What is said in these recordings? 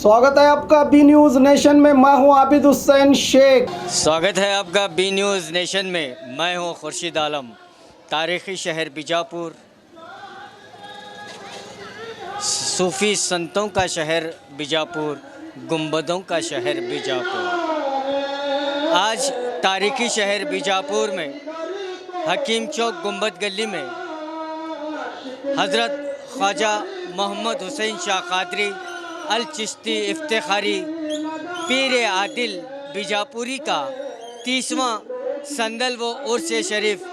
स्वागत है आपका बी न्यूज़ नेशन में। मैं हूं आबिद हुसैन शेख। स्वागत है आपका बी न्यूज़ नेशन में। मैं हूं खुर्शीद आलम। तारीख़ी शहर बीजापुर, सूफ़ी संतों का शहर बीजापुर, गुंबदों का शहर बीजापुर। आज तारीख़ी शहर बीजापुर में हकीम चौक गुंबद गली में हज़रत ख्वाजा मोहम्मद हुसैन शाह कादरी अल चिश्ती इफ्तिखारी पीर आदिल बीजापुरी का 30वां संदल व उर्स शरीफ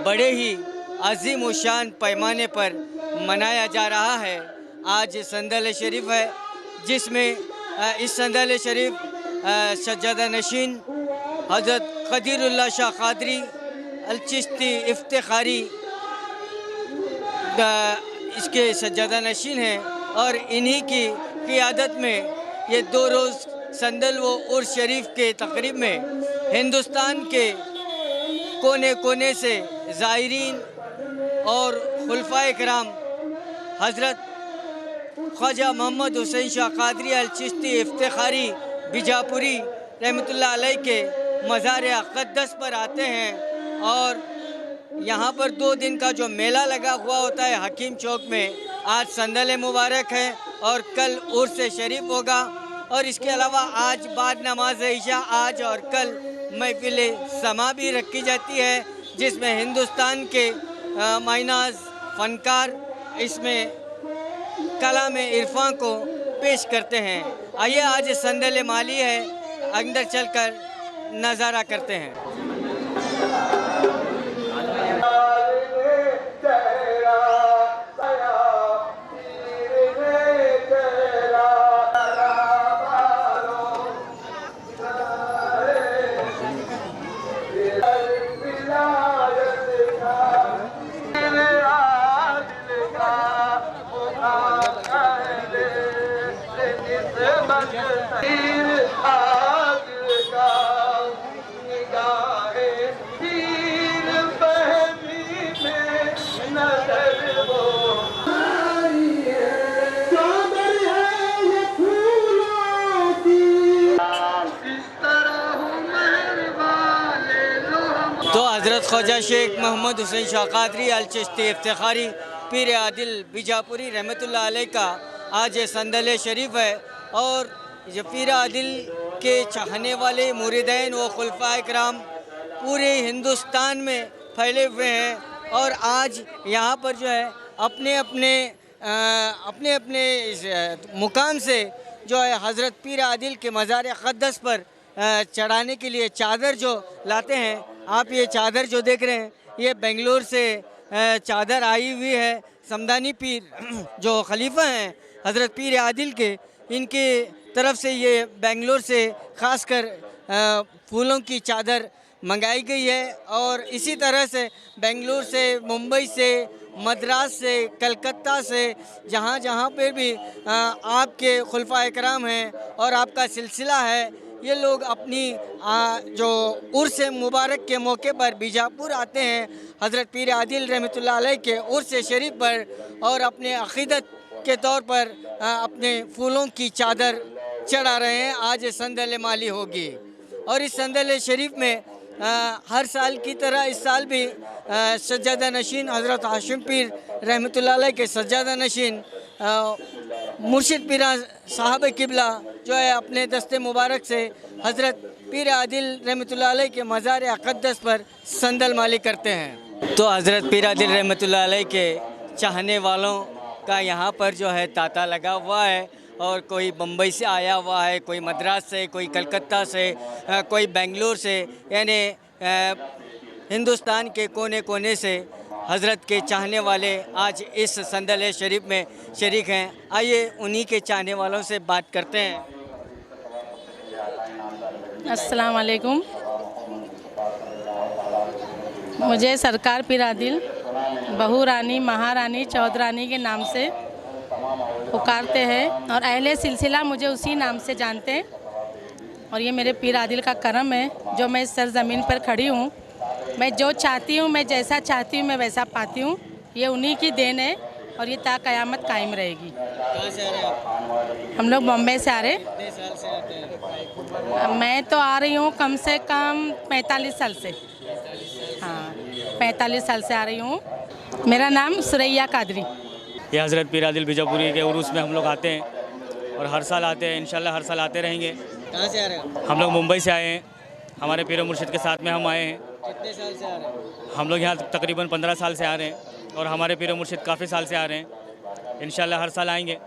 बड़े ही अजीम व शान पैमाने पर मनाया जा रहा है। आज संदल शरीफ है जिसमें इस संदल शरीफ सज्जादा नशीन हज़रत क़दीरुल्लाह शाह कादरी अल चिश्ती इफ्तिखारी इसके सज्जादा नशीन हैं और इन्हीं की क़ियादत में ये 2 रोज़ संदल व उर्स शरीफ के तकरीब में हिंदुस्तान के कोने कोने से ज़ायरीन और खुलफाए किराम हज़रत ख्वाजा मोहम्मद हुसैन शाह कादरी अल चिश्ती इफ्तिखारी बीजापुरी रहमतुल्लाह अलैह के मज़ार अक़दस पर आते हैं और यहाँ पर 2 दिन का जो मेला लगा हुआ होता है हकीम चौक में, आज संदल मुबारक है और कल उर्स शरीफ होगा। और इसके अलावा आज बाद नमाज इशा आज और कल महफिल समा भी रखी जाती है जिसमें हिंदुस्तान के माइनाज फ़नकार इसमें कलाम इरफान को पेश करते हैं। आइए आज संदल माली है, अंदर चलकर नज़ारा करते हैं। तो हज़रत ख्वाजा शेख मोहम्मद हुसैन शाह कादरी अल चिश्ती इफ्तिखारी पीर आदिल बीजापुरी रहमतुल्लाह अलैह का आज संदल शरीफ है और ये पीर आदिल के चाहने वाले मुरीदैन व खुलफाए किराम पूरे हिंदुस्तान में फैले हुए हैं और आज यहाँ पर जो है अपने अपने मुकाम से जो है हज़रत पीर आदिल के मज़ार अक़दस पर चढ़ाने के लिए चादर जो लाते हैं। आप ये चादर जो देख रहे हैं ये बेंगलोर से चादर आई हुई है। समदानी पीर जो खलीफा हैं हज़रत पीर आदिल के, इनके तरफ से ये बेंगलोर से ख़ासकर फूलों की चादर मंगाई गई है और इसी तरह से बेंगलोर से, मुंबई से, मद्रास से, कलकत्ता से, जहाँ जहाँ पे भी आपके खुलफाए किराम हैं और आपका सिलसिला है, ये लोग अपनी जो उर्स मुबारक के मौके पर बीजापुर आते हैं हज़रत पीर आदिल रहमतुल्लाह अलैह के उर्स शरीफ पर और अपने अक़ीदत के तौर पर अपने फूलों की चादर चढ़ा रहे हैं। आज संदल माली होगी और इस संदल शरीफ में हर साल की तरह इस साल भी सज्जादा नशीन हज़रत हाशिम पीर रहमतुल्लाह अलैह के सज्जादा नशीन मुर्शिद पीरा साहब किबला जो है अपने दस्ते मुबारक से हज़रत पीर आदिल रहमतुल्लाह अलैह के मज़ार अक़दस पर संदल माली करते हैं। तो हज़रत पीर आदिल रहमतुल्लाह अलैह के चाहने वालों का यहाँ पर जो है तांता लगा हुआ है और कोई बम्बई से आया हुआ है, कोई मद्रास से, कोई कलकत्ता से, कोई बेंगलोर से, यानी हिंदुस्तान के कोने कोने से हज़रत के चाहने वाले आज इस संदल शरीफ में शरीक हैं। आइए उन्हीं के चाहने वालों से बात करते हैं। अस्सलाम वालेकुम। मुझे सरकार पीर आदिल बहू रानी, महारानी, चौधरानी के नाम से पुकारते हैं और अहले सिलसिला मुझे उसी नाम से जानते हैं और ये मेरे पीर आदिल का करम है जो मैं इस सरज़मीन पर खड़ी हूँ। मैं जो चाहती हूँ, मैं जैसा चाहती हूँ मैं वैसा पाती हूँ। ये उन्हीं की देन है और ये ता क़यामत कायम रहेगी। कहाँ से आ रहे हैं आप? हम लोग बॉम्बे से आ रहे। कितने साल से आते हैं? मैं तो आ रही हूँ कम से कम 45 साल से। हाँ, 45 साल से आ रही हूँ। मेरा नाम सुरैया कादरी। ये हज़रत पीर आदिल बीजापुरी के उर्स में हम लोग आते हैं और हर साल आते हैं, इंशाल्लाह हर साल आते रहेंगे। कहाँ से आ रहे हो? हम लोग मुंबई से आए हैं, हमारे पीर मुर्शिद के साथ में हम आए हैं। कितने साल से आ रहे हो? हम लोग यहाँ तकरीबन 15 साल से आ रहे हैं और हमारे पीर मुर्शिद काफ़ी साल से आ रहे हैं। इंशाल्लाह हर साल आएंगे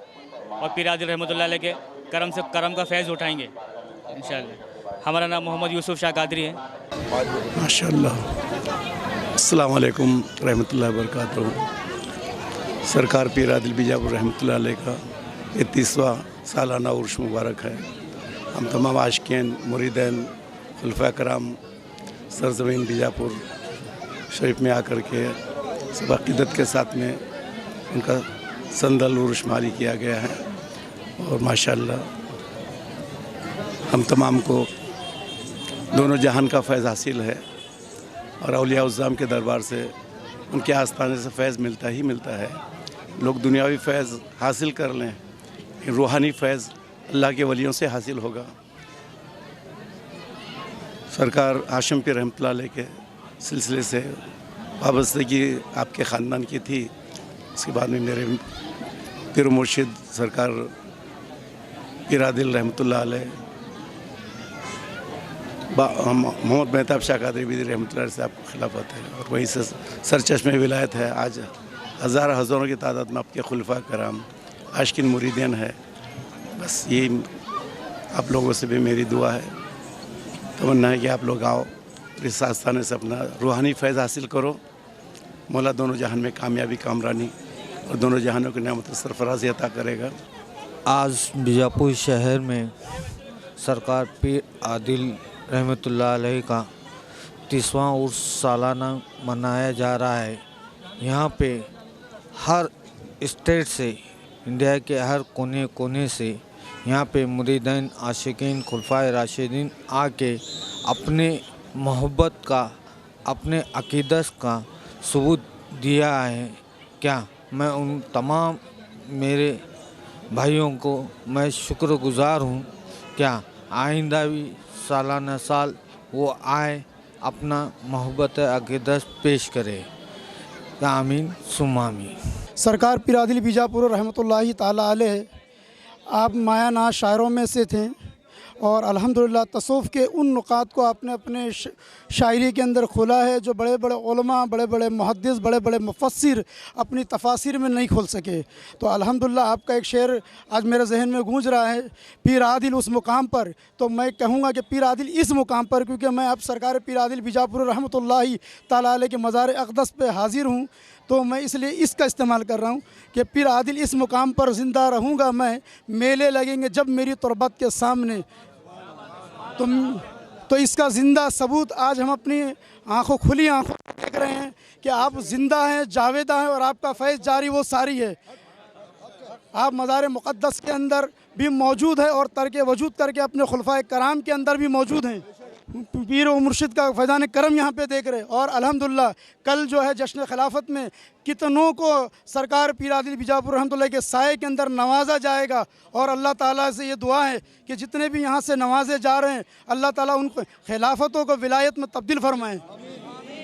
और पीर आदिल रहमतुल्लाह अलैह के करम का फैज़ उठाएंगे इंशाल्लाह। हमारा नाम मोहम्मद यूसुफ शाह कादरी है। माशाअल्लाह। अस्सलाम वालेकुम रहमतुल्लाहि व बरकातहू। सरकार पीर आदिल बीजापुर रहमतुल्लाह अलैह का ये 30वां सालाना उर्स मुबारक है। हम तमाम आशिकीन मुरीदैन खुलफा कराम सरजमीन बीजापुर शरीफ में आकर के सब अक़ीदत के साथ में उनका संदल उर्स मारी किया गया है और माशाअल्लाह हम तमाम को दोनों जहान का फैज़ हासिल है और औलिया उज़्ज़ाम के दरबार से उनके आस्थाने से फैज़ मिलता ही मिलता है। लोग दुनियावी फैज़ हासिल कर लें, रूहानी फैज़ अल्लाह के वलियों से हासिल होगा। सरकार हाशिम पीर रहमतुल्लाह अलैह के सिलसिले से वाबस्तगी आपके ख़ानदान की थी। उसके बाद में मेरे पीर मुर्शिद सरकार पीर आदिल रहमतुल्लाह अलैह मोहम्मद मेहताब शाह कादरी बिदरी रहमतुल्लाह से आपको खिलाफत है और वहीं से सरचश्मे विलायत है। आज हज़ारों की तादाद में आपके खुलफा कराम आशिकीन मुरीदीन है। बस यही आप लोगों से भी मेरी दुआ है, तमन्ना है कि आप लोग आओ, इस आस्थाने से अपना रूहानी फैज़ हासिल करो। मौला दोनों जहान में कामयाबी कामरानी और दोनों जहानों की नेमत सरफराज़ी अता करेगा। आज बीजापुर शहर में सरकार पीर आदिल रहमतुल्लाह अलैह का 30वां उर्स सालाना मनाया जा रहा है। यहाँ पे हर स्टेट से, इंडिया के हर कोने कोने से यहाँ पे मुरीदीन आशिकीन खुलफाए राशिदीन आके अपने मोहब्बत का, अपने अक़ीदत का सबूत दिया है। क्या मैं उन तमाम मेरे भाइयों को मैं शुक्रगुज़ार हूँ। क्या आइंदा भी सालाना साल वो आए, अपना मोहब्बत अक़ीदत पेश करे। आमीन सुम्मा आमीन। सरकार पीर आदिल बीजापुर रहमतुल्लाहि ताला अलैह आप मायानाज शायरों में से थे और अल्हम्दुलिल्लाह तसव्वुफ़ के उन नुकात को आपने अपने शायरी के अंदर खोला है जो बड़े बड़े उलमा, बड़े बड़े मुहद्दिस, बड़े बड़े मुफस्सिर अपनी तफासिर में नहीं खोल सके। तो अल्हम्दुलिल्लाह आपका एक शेर आज मेरे जहन में गूंज रहा है, पीर आदिल उस मुकाम पर। तो मैं कहूँगा कि पीर आदिल इस मुकाम पर, क्योंकि मैं अब सरकार पीर आदिल बीजापुर रहमतुल्लाहि ताला अलैह के मज़ार अक़दस पे हाज़िर हूँ, तो मैं इसलिए इसका इस्तेमाल कर रहा हूँ कि पीर आदिल इस मुकाम पर ज़िंदा रहूँगा मैं, मेले लगेंगे जब मेरी तुरबत के सामने। तो इसका ज़िंदा सबूत आज हम अपनी आँखों, खुली आँखों देख रहे हैं कि आप ज़िंदा हैं, जावेदा हैं और आपका फैज़ जारी वो सारी है। आप मज़ार मुक़द्दस के अंदर भी मौजूद है और तर्क वजूद करके अपने खुलफाए कराम के अंदर भी मौजूद हैं। पीर और मुर्शिद का फैज़ान करम यहाँ पे देख रहे। और अल्हम्दुलिल्लाह कल जो है जश्न खिलाफत में कितनों को सरकार पीर आदिल बीजापुर रहमतुल्लाह के साए के अंदर नवाजा जाएगा। और अल्लाह ताला से ये दुआ है कि जितने भी यहाँ से नवाजे जा रहे हैं अल्लाह ताला उन खिलाफतों को विलायत में तब्दील फरमाएँ।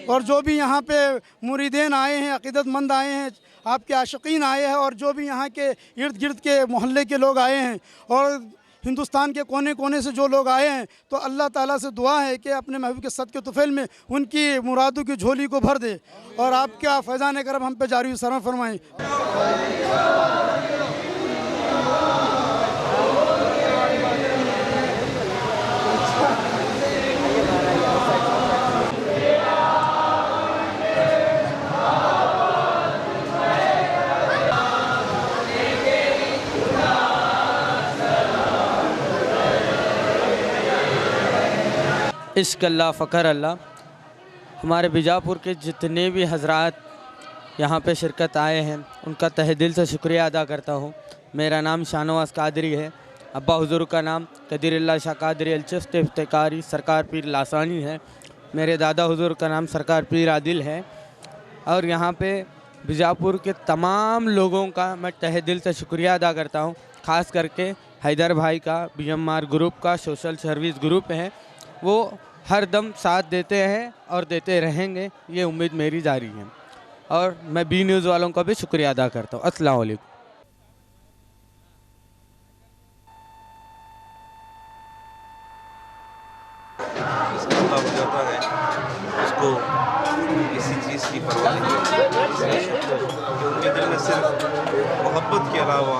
और जो भी यहाँ पे मुरीदीन आए हैं, अक़ीदतमंद आए हैं, आपके आशिकीन आए हैं और जो भी यहाँ के इर्द गिर्द के मोहल्ले के लोग आए हैं और हिंदुस्तान के कोने कोने से जो लोग आए हैं, तो अल्लाह ताला से दुआ है कि अपने महबूब के सदक़े तुफ़ैल में उनकी मुरादों की झोली को भर दे और आपका फैज़ान करम हम पे जारी सरम फरमाएँ। इश्क़ अल्लाह फ़ख़्र अल्लाह। हमारे बीजापुर के जितने भी हज़रात यहाँ पे शिरकत आए हैं उनका तहे दिल से शुक्रिया अदा करता हूँ। मेरा नाम शाहनवाज़ कादरी है। अब्बा हुज़ूर का नाम कदीरुल्लाह शाह कादरी अलचिश्ती इफ्तिकारी सरकार पीर लासानी है। मेरे दादा हुज़ूर का नाम सरकार पीर आदिल है। और यहाँ पे बीजापुर के तमाम लोगों का मैं तहे दिल से शुक्रिया अदा करता हूँ, ख़ास करके हैदर भाई का, BMR ग्रुप का, सोशल सर्विस ग्रुप है, वो हर दम साथ देते हैं और देते रहेंगे, ये उम्मीद मेरी जारी है। और मैं बी न्यूज़ वालों का भी शुक्रिया अदा करता हूँ। अस्सलाम वालेकुम। हो जाता है उसको किसी चीज़ की परवाह नहीं होती, कि उनके दिल में सिर्फ मोहब्बत के अलावा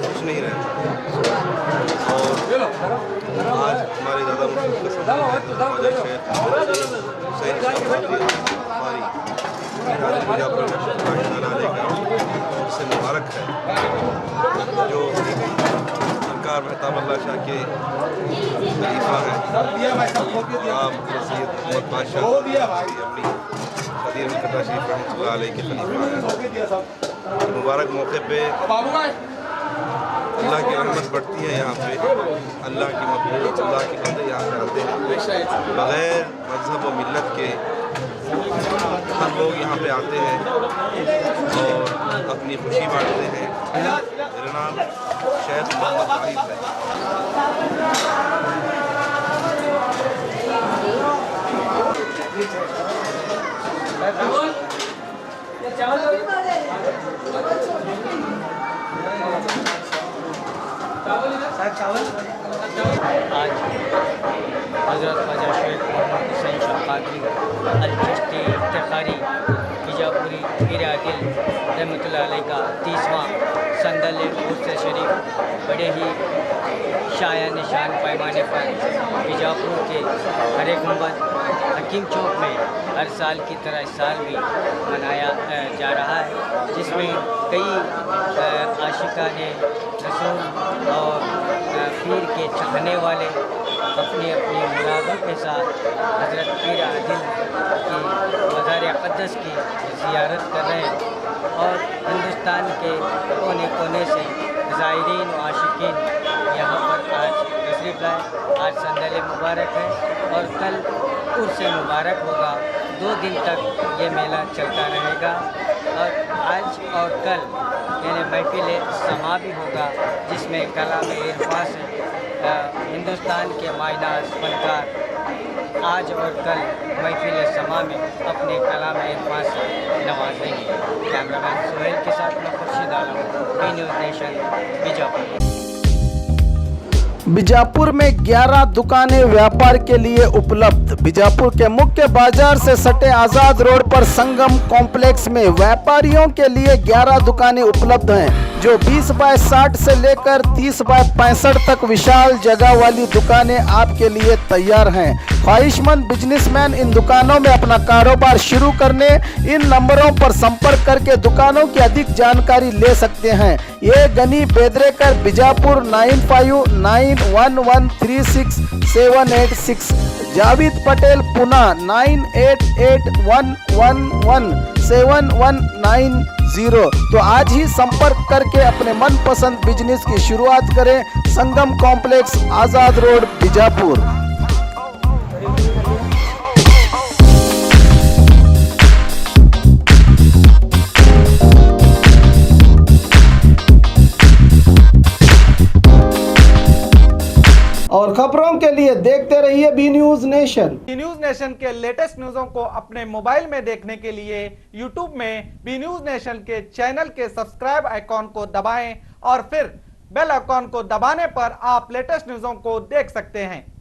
कुछ नहीं रहता। और आज हमारे दादा उससे मुबारक है जो सरकार मेहताबुल्लाह शाह के खलीफा हैं, आप सैयद मोहम्मद बादशाह अपनी खदीर मुकद्दस शरीफ रहमतुल्लाह अलैह के खलीफा हैं। मुबारक मौके पे अल्लाह की रहमत बढ़ती है, यहाँ पे अल्लाह की मक़बूलियत, अल्लाह के बंदे यहाँ पे आते हैं, बग़ैर मज़हब व मिल्लत के हर लोग यहाँ पे आते हैं और अपनी खुशी बांटते हैं। मेरा नाम शेख मोहम्मद वाहिद है। आज हज़रत ख्वाजा शेख मोहम्मद हुसैन शाह कादरी अल-चिश्ती इफ्तिखारी बीजापुरी पीर आदिल रहमतुल्लाह अलैह का 30वां संदल उर्स शरीफ बड़े ही शायान निशान पैमाने पर बीजापुर के हरे गुंबद हकीम चौक में हर साल की तरह इस साल भी मनाया जा रहा है, जिसमें कई आशिकाने रसूल और पीर के चाहने वाले अपनी अपनी मुरादों के साथ हज़रत पीर आदिल की मज़ार अक़दस की ज़ियारत कर रहे हैं। और हिंदुस्तान के कोने कोने से ज़ायरीन व आशिकीन यहाँ पर आज तशरीफ़ लाए। आज संदल मुबारक है और कल उर्स मुबारक होगा। 2 दिन तक ये मेला चलता रहेगा और आज और कल यानी महफिल समा भी होगा, जिसमें कलाम इरफा से हिंदुस्तान के मायनाज फनकार आज और कल महफिल समा में अपने कलाम इरफा से नवाजेंगे। कैमरामैन सुहेल के साथ मैं Khurshid Alam, B news Nation, Bijapur. Bijapur में 11 दुकानें व्यापार के लिए उपलब्ध। बीजापुर के मुख्य बाजार से सटे आज़ाद रोड पर संगम कॉम्प्लेक्स में व्यापारियों के लिए 11 दुकानें उपलब्ध हैं, जो 20 बाय 60 से लेकर 30 बाय 65 तक विशाल जगह वाली दुकानें आपके लिए तैयार हैं। ख्वाहिशमंद बिजनेसमैन इन दुकानों में अपना कारोबार शुरू करने इन नंबरों पर संपर्क करके दुकानों की अधिक जानकारी ले सकते हैं। ये गनी बेदरेकर बीजापुर 9591136786, जावेद पटेल पुना 9881117190। तो आज ही संपर्क करके अपने मनपसंद बिजनेस की शुरुआत करें। Sangam complex, Azad road, Bijapur. और खबरों के लिए देखते रहिए B news nation. B news nation के लेटेस्ट न्यूज़ों को अपने मोबाइल में देखने के लिए यूट्यूब में बी न्यूज़ नेशन के चैनल के सब्सक्राइब आइकॉन को दबाएं और फिर बेल आइकॉन को दबाने पर आप लेटेस्ट न्यूज़ों को देख सकते हैं।